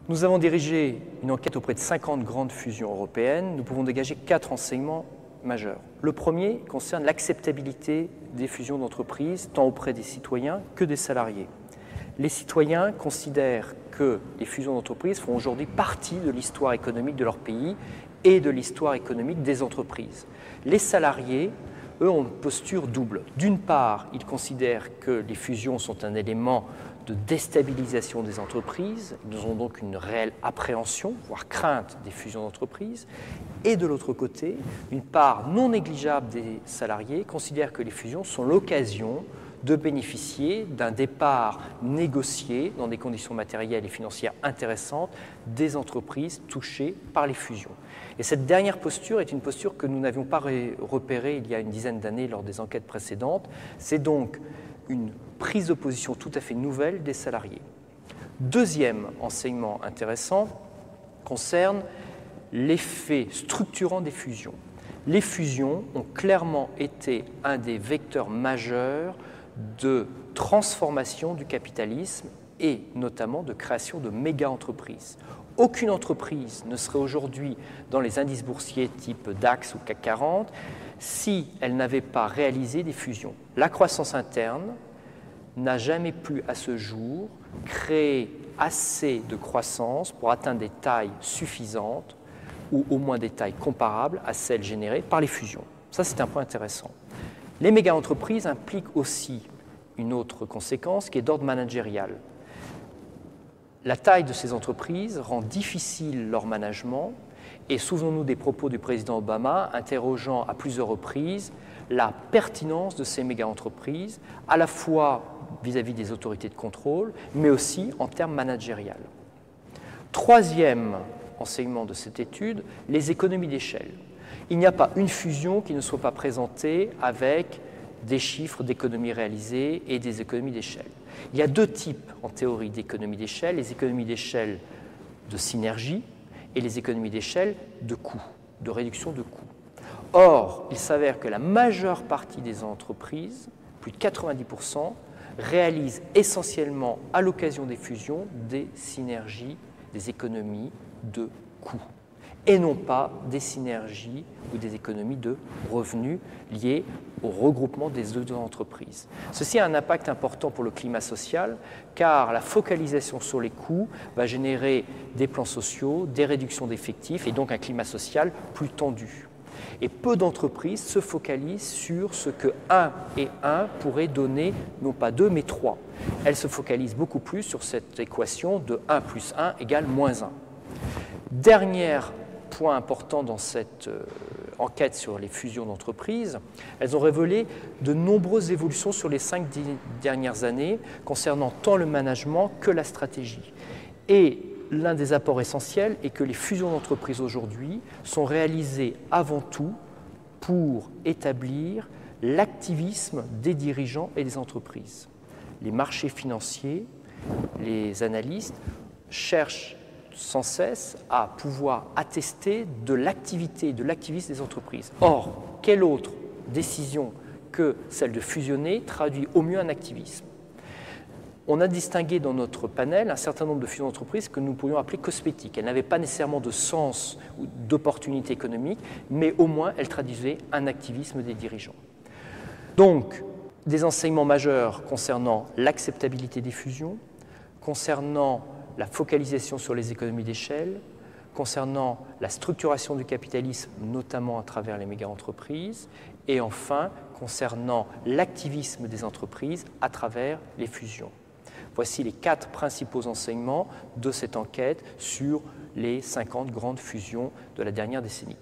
Nous avons dirigé une enquête auprès de 50 grandes fusions européennes. Nous pouvons dégager 4 enseignements majeurs. Le premier concerne l'acceptabilité des fusions d'entreprises, tant auprès des citoyens que des salariés. Les citoyens considèrent que les fusions d'entreprises font aujourd'hui partie de l'histoire économique de leur pays et de l'histoire économique des entreprises. Les salariés, eux, ont une posture double. D'une part, ils considèrent que les fusions sont un élément de déstabilisation des entreprises. Ils ont donc une réelle appréhension, voire crainte des fusions d'entreprises. Et de l'autre côté, une part non négligeable des salariés considère que les fusions sont l'occasion de bénéficier d'un départ négocié dans des conditions matérielles et financières intéressantes des entreprises touchées par les fusions. Et cette dernière posture est une posture que nous n'avions pas repérée il y a une dizaine d'années lors des enquêtes précédentes. C'est donc une prise de position tout à fait nouvelle des salariés. Deuxième enseignement intéressant concerne l'effet structurant des fusions. Les fusions ont clairement été un des vecteurs majeurs de transformation du capitalisme et notamment de création de méga-entreprises. Aucune entreprise ne serait aujourd'hui dans les indices boursiers type DAX ou CAC 40 si elle n'avait pas réalisé des fusions. La croissance interne n'a jamais pu à ce jour créer assez de croissance pour atteindre des tailles suffisantes ou au moins des tailles comparables à celles générées par les fusions. Ça, c'est un point intéressant. Les méga-entreprises impliquent aussi une autre conséquence qui est d'ordre managérial. La taille de ces entreprises rend difficile leur management et souvenons-nous des propos du président Obama interrogeant à plusieurs reprises la pertinence de ces méga-entreprises, à la fois vis-à-vis des autorités de contrôle, mais aussi en termes managériels. Troisième enseignement de cette étude, les économies d'échelle. Il n'y a pas une fusion qui ne soit pas présentée avec des chiffres d'économies réalisées et des économies d'échelle. Il y a deux types en théorie d'économies d'échelle, les économies d'échelle de synergie et les économies d'échelle de coûts, de réduction de coûts. Or, il s'avère que la majeure partie des entreprises, plus de 90%, réalisent essentiellement à l'occasion des fusions des synergies, des économies de coûts, et non pas des synergies ou des économies de revenus liées au regroupement des deux entreprises. Ceci a un impact important pour le climat social, car la focalisation sur les coûts va générer des plans sociaux, des réductions d'effectifs et donc un climat social plus tendu. Et peu d'entreprises se focalisent sur ce que 1 et 1 pourrait donner, non pas 2, mais 3. Elles se focalisent beaucoup plus sur cette équation de 1 plus 1 égale moins 1. Dernier point important dans cette enquête sur les fusions d'entreprises, elles ont révélé de nombreuses évolutions sur les 5 dernières années concernant tant le management que la stratégie. Et l'un des apports essentiels est que les fusions d'entreprises aujourd'hui sont réalisées avant tout pour établir l'activisme des dirigeants et des entreprises. Les marchés financiers, les analystes cherchent sans cesse à pouvoir attester de l'activité et de l'activisme des entreprises. Or, quelle autre décision que celle de fusionner traduit au mieux un activisme? On a distingué dans notre panel un certain nombre de fusions d'entreprises que nous pourrions appeler cosmétiques. Elles n'avaient pas nécessairement de sens ou d'opportunité économique, mais au moins elles traduisaient un activisme des dirigeants. Donc, des enseignements majeurs concernant l'acceptabilité des fusions, concernant la focalisation sur les économies d'échelle, concernant la structuration du capitalisme, notamment à travers les méga-entreprises, et enfin, concernant l'activisme des entreprises à travers les fusions. Voici les 4 principaux enseignements de cette enquête sur les 50 grandes fusions de la dernière décennie.